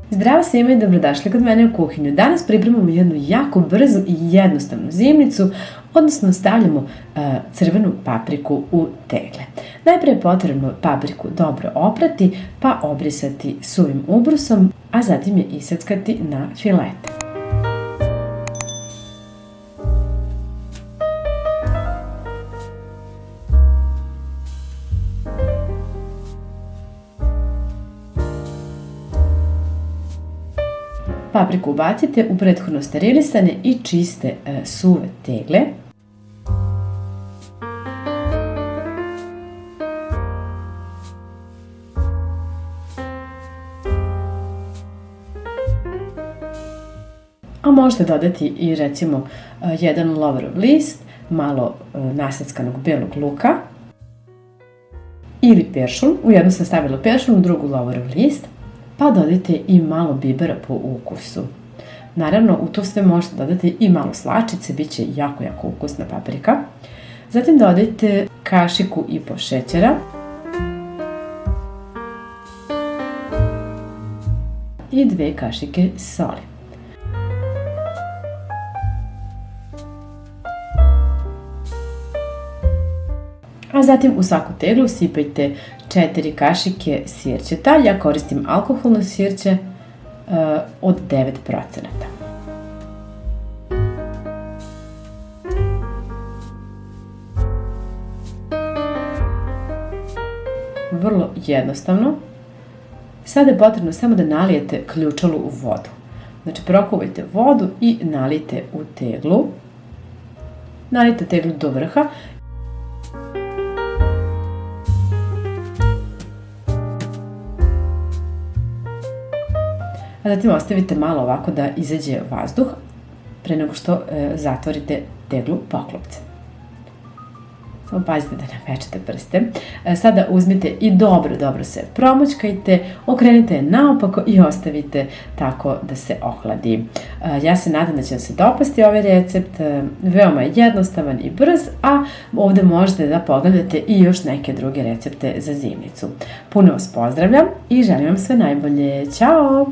Zdravo svima i dobrodošli kod mene u kuhinju. Danas pripremamo jednu jako brzu i jednostavnu zimnicu, odnosno stavljamo crvenu papriku u tegle. Najprije je potrebno papriku dobro oprati, pa obrisati suvim ubrusom, a zatim je iseckati na filete. Papriku ubacite u prethodno sterilisane i čiste suve tegle. A možete dodati i recimo jedan lovorov list, malo naseckanog belog luka ili peršun. U jednu sam stavila peršun, u drugu lovorov list. Pa dodajte i malo bibera po ukusu. Naravno, u to sve možete dodati i malo slačice, bit će jako ukusna paprika. Zatim dodajte kašiku i po šećera i 2 kašike soli. A zatim u svaku teglu sipajte 4 kašike sirćeta. Ja koristim alkoholno sirće od 9%. Vrlo jednostavno. Sada je potrebno samo da nalijete ključalu u vodu. Znači prokuvajte vodu i nalijte u teglu. Nalijte teglu do vrha. A zatim ostavite malo ovako da izađe vazduh pre nego što zatvorite teglu poklopce. Samo pazite da ne pečete prste. Sada uzmite i dobro se promućkajte, okrenite je naopako i ostavite tako da se ohladi. Ja se nadam da će vam se dopasti ovaj recept, veoma je jednostavan i brz, a ovde možete da pogledate i još neke druge recepte za zimnicu. Puno vas pozdravljam i želim vam sve najbolje. Ćao!